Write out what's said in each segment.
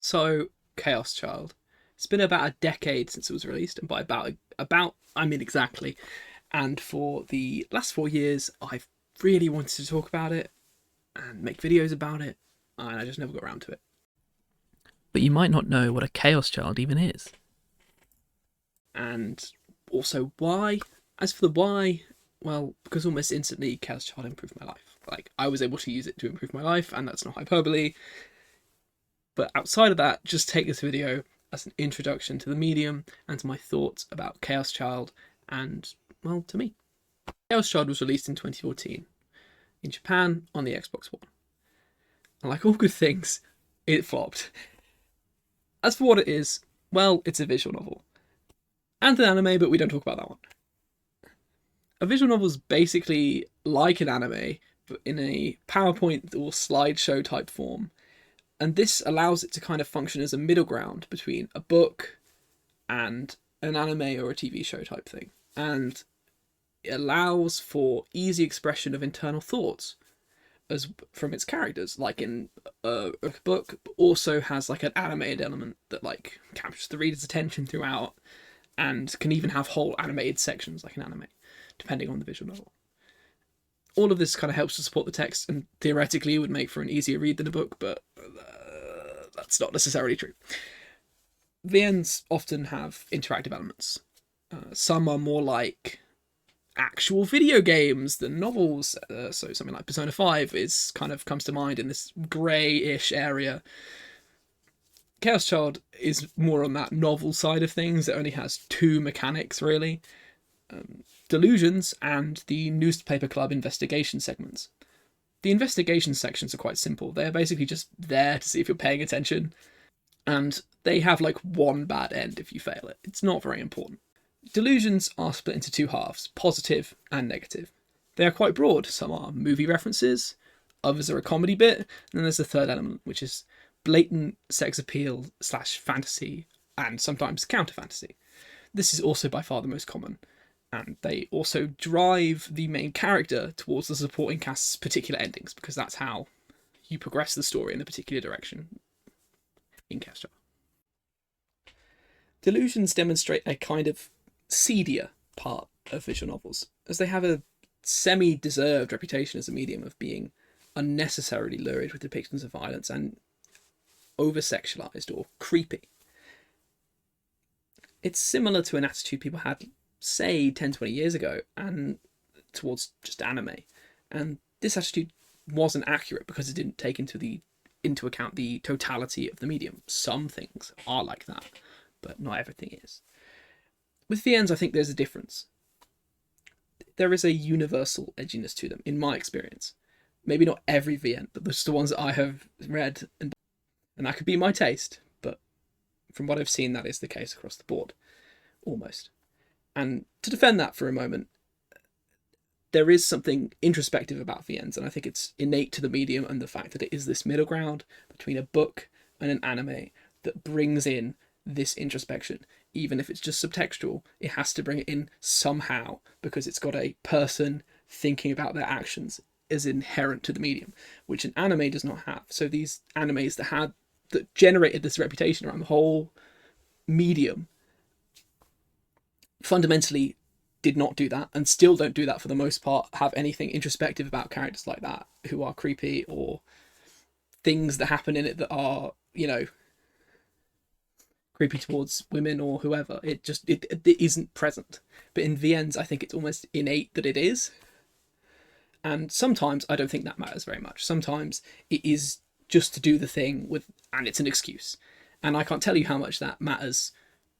So, Chaos Child. It's been about a decade since it was released, and by about I mean exactly. And for the last 4 years, I've really wanted to talk about it and make videos about it, and I just never got around to it. But you might not know what a Chaos Child even is. And also, why? As for the why, well, because almost instantly, Chaos Child improved my life. Like, I was able to use it to improve my life, and that's not hyperbole. But outside of that, just take this video as an introduction to the medium and to my thoughts about Chaos Child and, well, to me. Chaos Child was released in 2014 in Japan on the Xbox One. And like all good things, it flopped. As for what it is, well, it's a visual novel. And an anime, but we don't talk about that one. A visual novel is basically like an anime, but in a PowerPoint or slideshow type form. And this allows it to kind of function as a middle ground between a book and an anime or a TV show type thing. And it allows for easy expression of internal thoughts as from its characters, like in a book, but also has like an animated element that like captures the reader's attention throughout, and can even have whole animated sections like an anime, depending on the visual novel. All of this kind of helps to support the text, and theoretically would make for an easier read than a book, but that's not necessarily true. VNs often have interactive elements. Some are more like actual video games than novels. So something like Persona 5 is kind of comes to mind in this grey-ish area. Chaos Child is more on that novel side of things. It only has two mechanics, really. Delusions and the newspaper club investigation segments. The investigation sections are quite simple. They're basically just there to see if you're paying attention. And they have like one bad end if you fail it. It's not very important. Delusions are split into two halves, positive and negative. They are quite broad. Some are movie references, others are a comedy bit, and then there's the third element, which is blatant sex appeal / fantasy, and sometimes counter fantasy. This is also by far the most common, and they also drive the main character towards the supporting cast's particular endings, because that's how you progress the story in a particular direction in Chaos Child. Delusions demonstrate a kind of seedier part of visual novels, as they have a semi-deserved reputation as a medium of being unnecessarily lurid with depictions of violence and over-sexualized or creepy. It's similar to an attitude people had, say, 10, 20 years ago, and towards just anime. And this attitude wasn't accurate because it didn't take into account the totality of the medium. Some things are like that, but not everything is. With VNs, I think there's a difference. There is a universal edginess to them, in my experience. Maybe not every VN, but just the ones that I have read, and that could be my taste, but from what I've seen, that is the case across the board, almost. And to defend that for a moment, there is something introspective about VNs, and I think it's innate to the medium and the fact that it is this middle ground between a book and an anime that brings in this introspection. Even if it's just subtextual, it has to bring it in somehow because it's got a person thinking about their actions as inherent to the medium, which an anime does not have. So these animes that generated this reputation around the whole medium fundamentally did not do that, and still don't do that for the most part, have anything introspective about characters like that who are creepy, or things that happen in it that are, creepy towards women or whoever. It isn't present. But in VNs, I think it's almost innate that it is. And sometimes I don't think that matters very much. Sometimes it is just to do the thing and it's an excuse. And I can't tell you how much that matters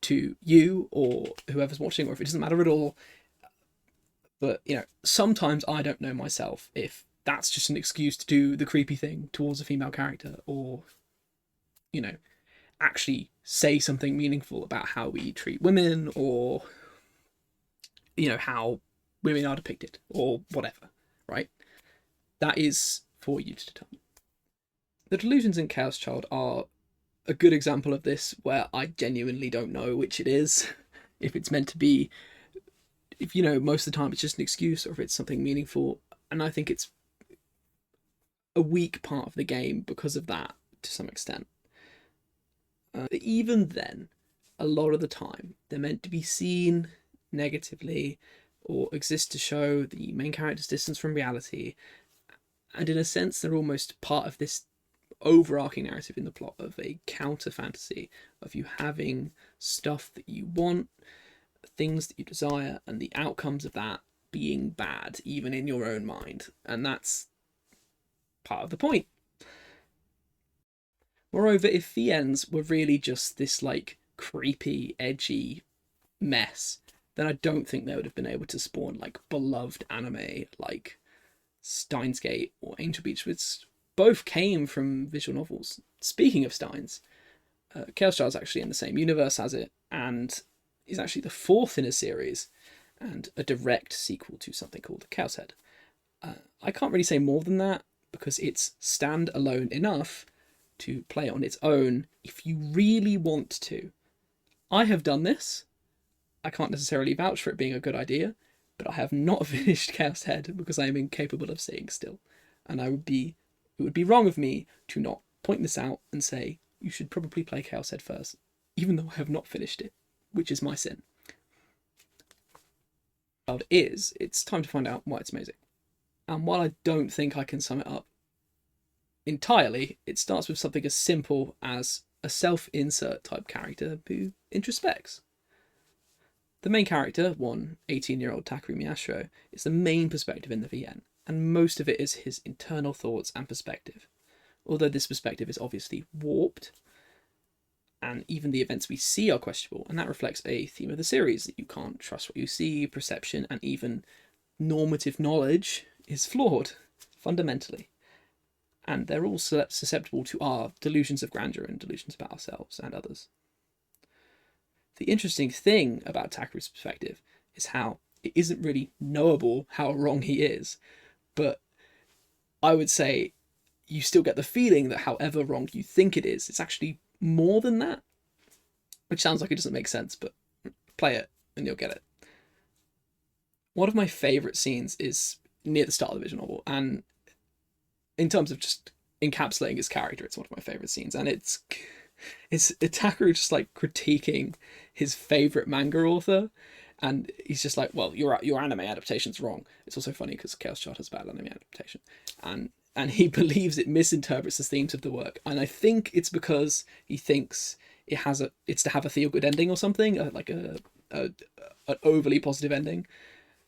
to you or whoever's watching, or if it doesn't matter at all. But, sometimes I don't know myself if that's just an excuse to do the creepy thing towards a female character, or, actually say something meaningful about how we treat women, or, how women are depicted, or whatever, right? That is for you to determine. The delusions in Chaos Child are a good example of this, where I genuinely don't know which it is. If it's meant to be, if most of the time it's just an excuse, or if it's something meaningful. And I think it's a weak part of the game because of that, to some extent. Even then, a lot of the time, they're meant to be seen negatively or exist to show the main character's distance from reality. And in a sense, they're almost part of this overarching narrative in the plot of a counter fantasy of you having stuff that you want, things that you desire, and the outcomes of that being bad, even in your own mind. And that's part of the point. Moreover, if VNs were really just this like creepy, edgy mess, then I don't think they would have been able to spawn like beloved anime like Steins Gate or Angel Beach, which both came from visual novels. Speaking of Steins, Chaos Child's actually in the same universe as it, and is actually the fourth in a series, and a direct sequel to something called the Chaos Head. I can't really say more than that because it's stand-alone enough to play on its own if you really want to. I have done this. I can't necessarily vouch for it being a good idea, but I have not finished Chaos Head because I am incapable of staying still. And it would be wrong of me to not point this out and say, you should probably play Chaos Head first, even though I have not finished it, which is my sin. It's time to find out why it's amazing. And while I don't think I can sum it up entirely, it starts with something as simple as a self-insert type character who introspects. The main character, one 18-year-old Takumi Miyashiro, is the main perspective in the VN, and most of it is his internal thoughts and perspective. Although this perspective is obviously warped, and even the events we see are questionable, and that reflects a theme of the series, that you can't trust what you see, perception, and even normative knowledge is flawed, fundamentally. And they're all susceptible to our delusions of grandeur and delusions about ourselves and others. The interesting thing about Takuru's perspective is how it isn't really knowable how wrong he is, but I would say you still get the feeling that however wrong you think it is, it's actually more than that, which sounds like it doesn't make sense, but play it and you'll get it. One of my favourite scenes is near the start of the visual novel, and in terms of just encapsulating his character, it's one of my favourite scenes, and it's Takuru just like critiquing his favourite manga author, and he's just like, well, your anime adaptation's wrong. It's also funny because Chaos Child has bad anime adaptation, and he believes it misinterprets the themes of the work, and I think it's because he thinks it's to have a feel good ending or something, like an overly positive ending,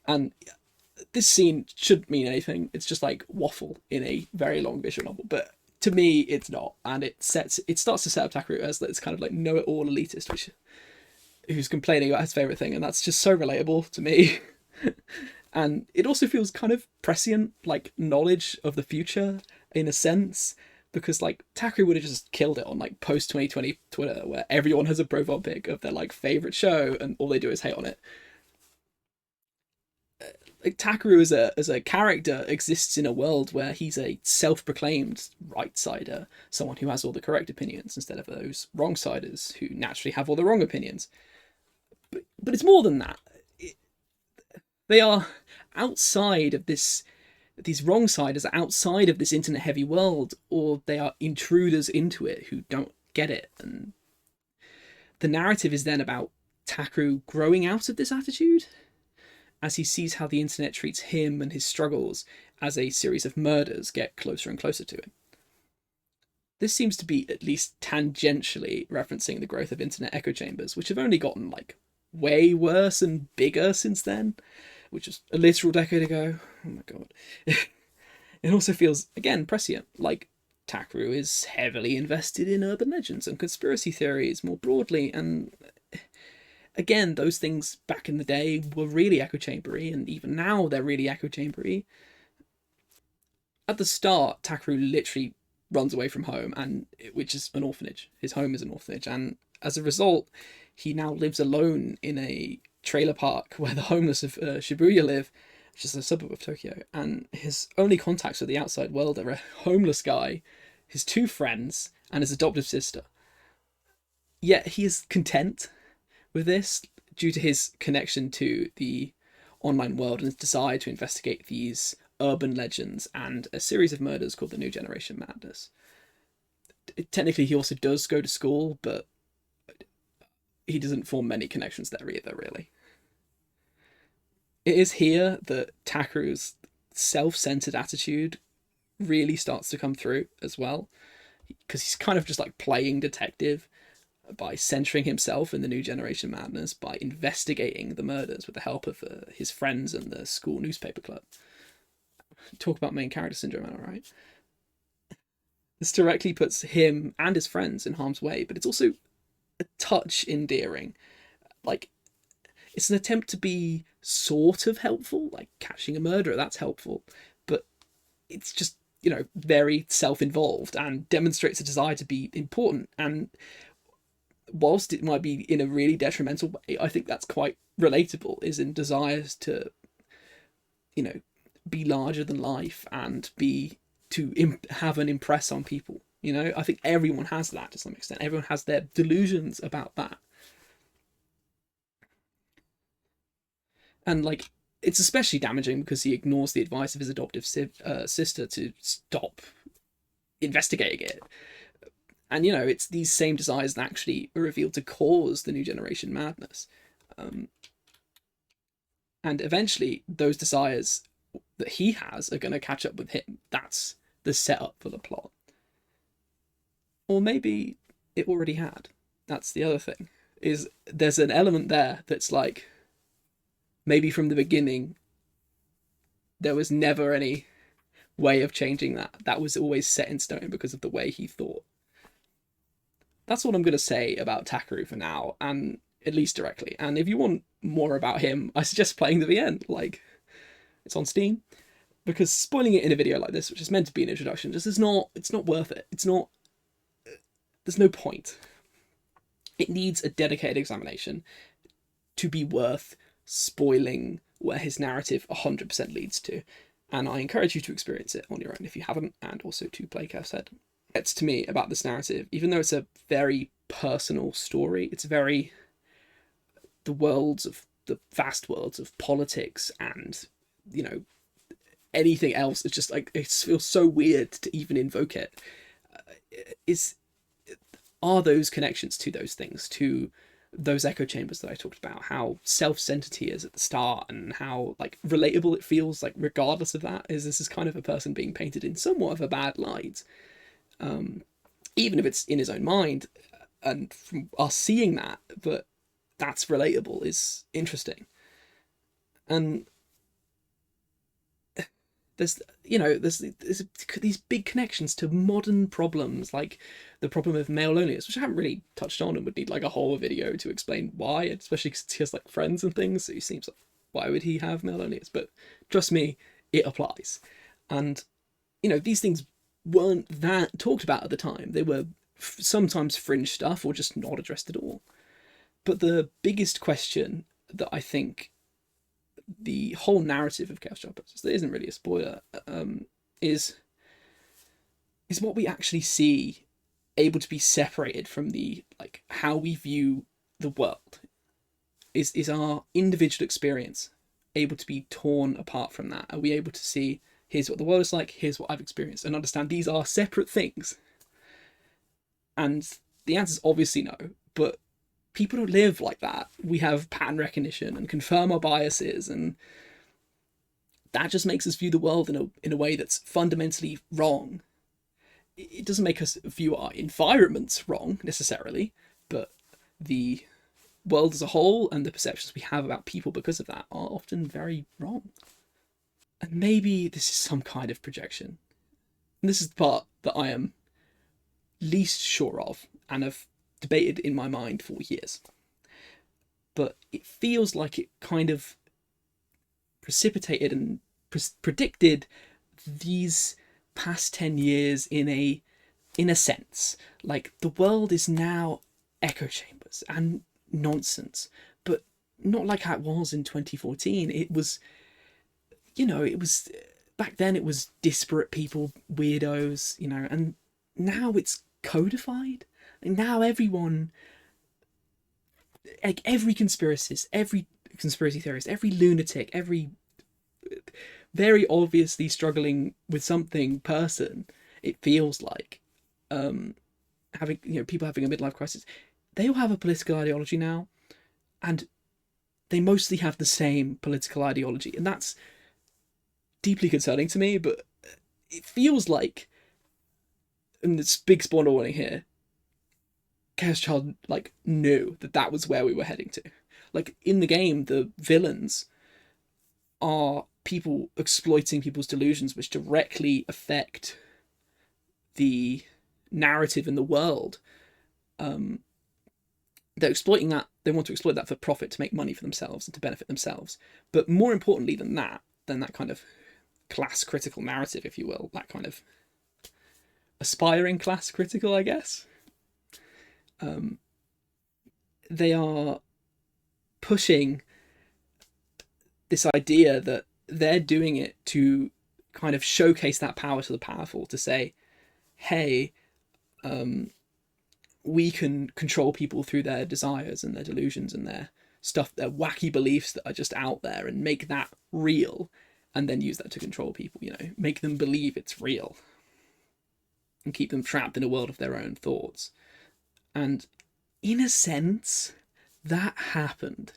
and this scene shouldn't mean anything. It's just like waffle in a very long visual novel, but to me, it's not, and it starts to set up Takuru as this kind of like know-it-all elitist, who's complaining about his favorite thing, and that's just so relatable to me. And it also feels kind of prescient, like knowledge of the future in a sense, because like Takuru would have just killed it on like post 2020 Twitter, where everyone has a profile pic of their like favorite show, and all they do is hate on it. Like Takuru as a character exists in a world where he's a self-proclaimed right-sider, someone who has all the correct opinions instead of those wrong-siders who naturally have all the wrong opinions. But it's more than that. They are outside of this. These wrong-siders are outside of this internet-heavy world, or they are intruders into it who don't get it. And the narrative is then about Takuru growing out of this attitude, as he sees how the internet treats him and his struggles as a series of murders get closer and closer to him. This seems to be at least tangentially referencing the growth of internet echo chambers, which have only gotten like way worse and bigger since then, which was a literal decade ago. Oh my god. It also feels, again, prescient, like Takuru is heavily invested in urban legends and conspiracy theories more broadly, and again, those things back in the day were really echo chambery, and even now they're really echo chambery. At the start, Takuru literally runs away from home, and which is an orphanage. His home is an orphanage, and as a result, he now lives alone in a trailer park where the homeless of Shibuya live, which is a suburb of Tokyo. And his only contacts with the outside world are a homeless guy, his two friends, and his adoptive sister. Yet he is content with this due to his connection to the online world and his desire to investigate these urban legends and a series of murders called the New Generation Madness. Technically, he also does go to school, but he doesn't form many connections there either, really. It is here that Takaru's self-centered attitude really starts to come through as well, because he's kind of just like playing detective by centering himself in the new generation madness, by investigating the murders with the help of his friends and the school newspaper club. Talk about main character syndrome, am I right? This directly puts him and his friends in harm's way, but it's also a touch endearing. Like, it's an attempt to be sort of helpful, like catching a murderer, that's helpful, but it's just, very self-involved and demonstrates a desire to be important. And whilst it might be in a really detrimental way, I think that's quite relatable, is in desires to, be larger than life and have an impress on people. I think everyone has that to some extent. Everyone has their delusions about that. And like, it's especially damaging because he ignores the advice of his adoptive sister to stop investigating it. And it's these same desires that actually are revealed to cause the new generation madness. And eventually, those desires that he has are going to catch up with him. That's the setup for the plot. Or maybe it already had. That's the other thing. Is there's an element there that's like, maybe from the beginning, there was never any way of changing that. That was always set in stone because of the way he thought. That's what I'm going to say about Takaru for now, and at least directly. And if you want more about him, I suggest playing the VN. Like, it's on Steam. Because spoiling it in a video like this, which is meant to be an introduction, just it's not worth it. There's no point. It needs a dedicated examination to be worth spoiling where his narrative 100% leads to. And I encourage you to experience it on your own if you haven't, and also to play Chaos Head. It's to me about this narrative, even though it's a very personal story, it's very the vast worlds of politics and, anything else. It's just like, it feels so weird to even invoke it. Are those connections to those things, to those echo chambers that I talked about, how self-centered he is at the start, and how like relatable it feels, like regardless of that, this is kind of a person being painted in somewhat of a bad light, even if it's in his own mind, and from us seeing that, but that's relatable, is interesting. And there's these big connections to modern problems, like the problem of male loneliness, which I haven't really touched on and would need like a whole video to explain why, especially because he has like friends and things, so he seems like, why would he have male loneliness? But trust me, it applies. And these things weren't that talked about at the time. They were sometimes fringe stuff or just not addressed at all. But the biggest question that I think the whole narrative of Chaos Child poses, that isn't really a spoiler, is what we actually see able to be separated from the, like, how we view the world? Is our individual experience able to be torn apart from that? Are we able to see, here's what the world is like, here's what I've experienced, and understand these are separate things? And the answer is obviously no, but people don't live like that. We have pattern recognition and confirm our biases, and that just makes us view the world in a way that's fundamentally wrong. It doesn't make us view our environments wrong necessarily, but the world as a whole and the perceptions we have about people because of that are often very wrong. And maybe this is some kind of projection. And this is the part that I am least sure of and have debated in my mind for years. But it feels like it kind of precipitated and predicted these past 10 years in a sense. Like, the world is now echo chambers and nonsense, but not like how it was in 2014. It was, back then it was disparate people, weirdos, and now it's codified. And now everyone, like every conspiracist, every conspiracy theorist, every lunatic, every very obviously struggling with something person, it feels like, having, people having a midlife crisis, they all have a political ideology now, and they mostly have the same political ideology, and that's deeply concerning to me. But it feels like, and it's big spoiler warning here, Chaos Child like knew that that was where we were heading to. Like in the game, the villains are people exploiting people's delusions, which directly affect the narrative in the world. They're exploiting that. They want to exploit that for profit, to make money for themselves and to benefit themselves. But more importantly than that kind of class critical narrative, if you will, that kind of aspiring class critical, I guess. They are pushing this idea that they're doing it to kind of showcase that power to the powerful, to say, hey, we can control people through their desires and their delusions and their stuff, their wacky beliefs that are just out there, and make that real, and then use that to control people, make them believe it's real and keep them trapped in a world of their own thoughts. And in a sense, that happened.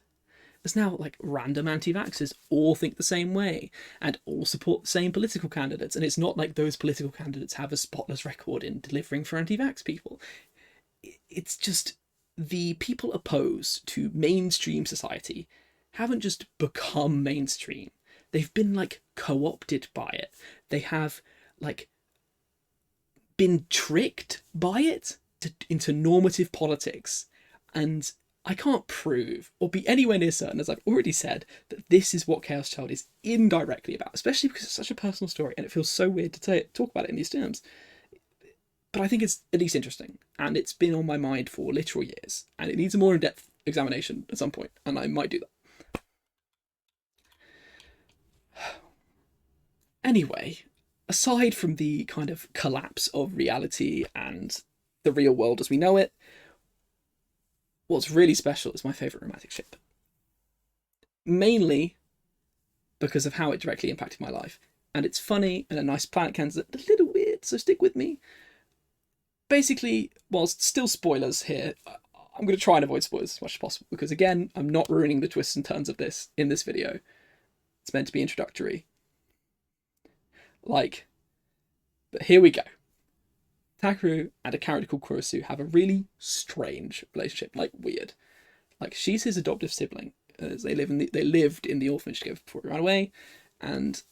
There's now like random anti-vaxxers all think the same way and all support the same political candidates. And it's not like those political candidates have a spotless record in delivering for anti-vax people. It's just the people opposed to mainstream society haven't just become mainstream. They've been like co-opted by it. They have like been tricked by it into normative politics. And I can't prove or be anywhere near certain, as I've already said, that this is what Chaos Child is indirectly about, especially because it's such a personal story and it feels so weird to talk about it in these terms. But I think it's at least interesting, and it's been on my mind for literal years, and it needs a more in-depth examination at some point, and I might do that. Anyway, aside from the kind of collapse of reality and the real world as we know it, what's really special is my favourite romantic ship. Mainly because of how it directly impacted my life. And it's funny and a nice planet candidate, a little weird, so stick with me. Basically, whilst still spoilers here, I'm going to try and avoid spoilers as much as possible, because again, I'm not ruining the twists and turns of this in this video. It's meant to be introductory. But here we go. Takaru and a character called Kurosu have a really strange relationship, weird. She's his adoptive sibling, as they lived in the orphanage together before he ran away, and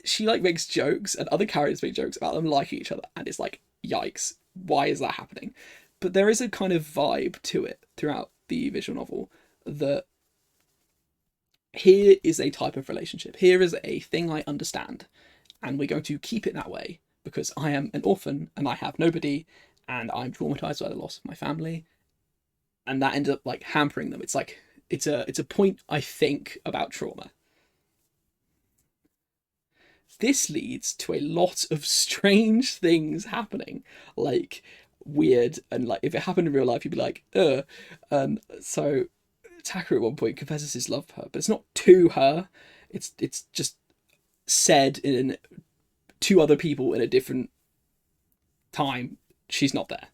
she makes jokes, and other characters make jokes about them liking each other, and it's like, yikes, why is that happening? But there is a kind of vibe to it throughout the visual novel that here is a type of relationship, here is a thing I understand, and we're going to keep it that way, because I am an orphan and I have nobody, and I'm traumatized by the loss of my family, and that ended up hampering them. It's it's a point I think about trauma. This leads to a lot of strange things happening, weird, and if it happened in real life, you'd be like, ugh. So Takaru at one point confesses his love for her, but it's not to her. It's just said in to other people in a different time. She's not there.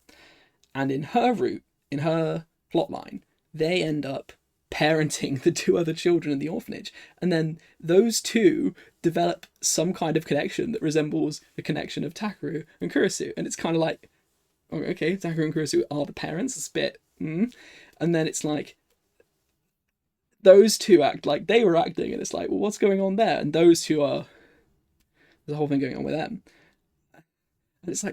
And in her route, in her plotline, they end up parenting the two other children in the orphanage. And then those two develop some kind of connection that resembles the connection of Takaru and Kurosu. And it's kind of like, okay, Takaru and Kurosu are the parents. It's a bit, And then it's those two act like they were acting, and it's well, what's going on there? And those two are, there's a whole thing going on with them. And it's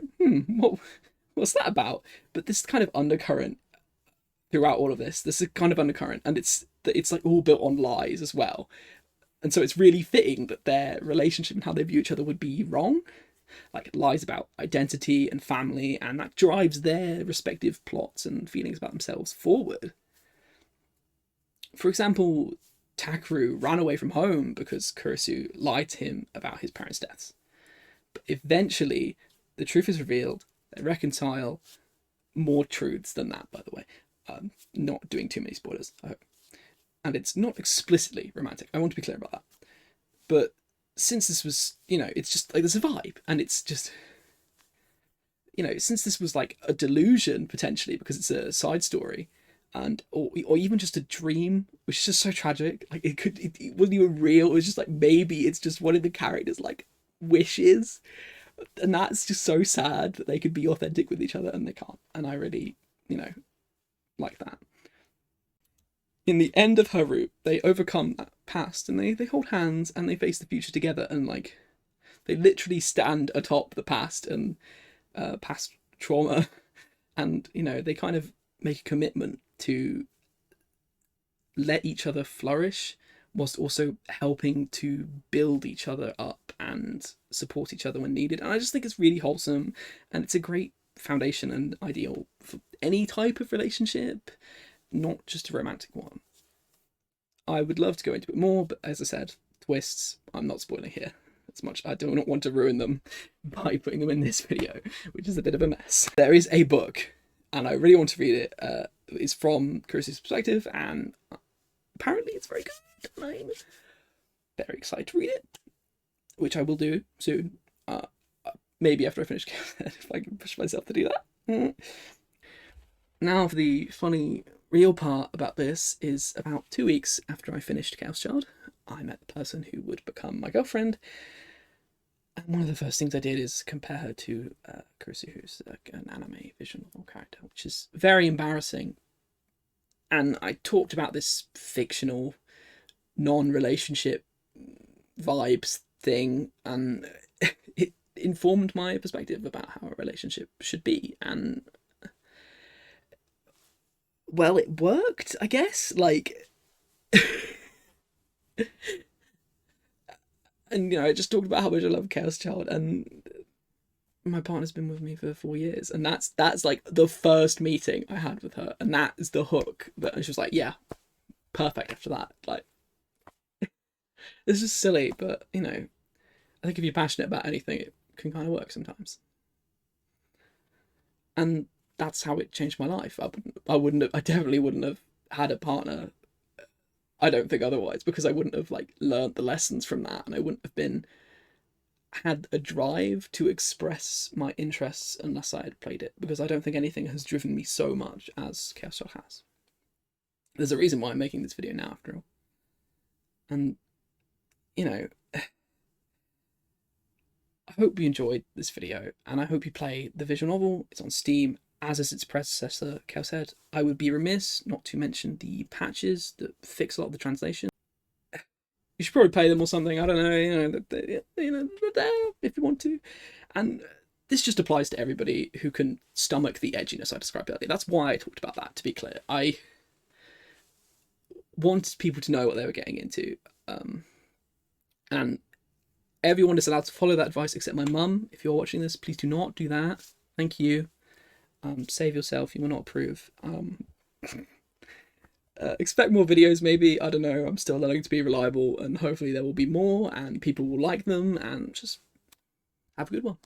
what's that about? But this kind of undercurrent throughout all of this, is kind of undercurrent, and it's all built on lies as well. And so it's really fitting that their relationship and how they view each other would be wrong. Lies about identity and family, and that drives their respective plots and feelings about themselves forward. For example, Takaru ran away from home because Kurosu lied to him about his parents' deaths. But eventually, the truth is revealed, they reconcile. More truths than that, by the way. Not doing too many spoilers, I hope. And it's not explicitly romantic. I want to be clear about that. But since this was, it's just there's a vibe, and it's just, you know, since this was like a delusion potentially because it's a side story, and or even just a dream, which is just so tragic. Like it wasn't even real. It was just like maybe it's just one of the characters' like wishes, and that's just so sad that they could be authentic with each other and they can't. And I really, you know, like that. In the end of her route, they overcome that past and they hold hands and they face the future together, and like they literally stand atop the past and past trauma, and you know they kind of make a commitment to let each other flourish whilst also helping to build each other up and support each other when needed. And I just think it's really wholesome, and it's a great foundation and ideal for any type of relationship, not just a romantic one. I would love to go into it more, but as I said, twists, I'm not spoiling here as much. I do not want to ruin them by putting them in this video, which is a bit of a mess. There is a book, and I really want to read it. It's from Chris's perspective, and apparently it's very good. I'm very excited to read it, which I will do soon. Maybe after I finish if I can push myself to do that. Now for the funny real part about this is about 2 weeks after I finished Chaos Child, I met the person who would become my girlfriend. And one of the first things I did is compare her to Kurisu, who's like an anime visual novel character, which is very embarrassing. And I talked about this fictional, non-relationship vibes thing, and it informed my perspective about how a relationship should be. And well, it worked, I guess. Like, and you know, I just talked about how much I love Chaos Child, and my partner's been with me for 4 years, and that's like the first meeting I had with her, and that is the hook. That and she was like, yeah, perfect. After that, like, this is silly, but you know, I think if you're passionate about anything, it can kind of work sometimes. And that's how it changed my life. I definitely wouldn't have had a partner, I don't think, otherwise, because I wouldn't have like learned the lessons from that, and I wouldn't have been had a drive to express my interests unless I had played it, because I don't think anything has driven me so much as Chaos Child has. There's a reason why I'm making this video now, after all. And you know, I hope you enjoyed this video, and I hope you play the visual novel. It's on Steam, as is its predecessor, Chaoshead. I would be remiss not to mention the patches that fix a lot of the translation. You should probably play them or something. I don't know, if you want to. And this just applies to everybody who can stomach the edginess I described earlier. That's why I talked about that, to be clear. I wanted people to know what they were getting into. And everyone is allowed to follow that advice except my mum. If you're watching this, please do not do that. Thank you. Save yourself. You will not approve. Expect more videos, maybe. I don't know. I'm still learning to be reliable, and hopefully there will be more, and people will like them, and just have a good one.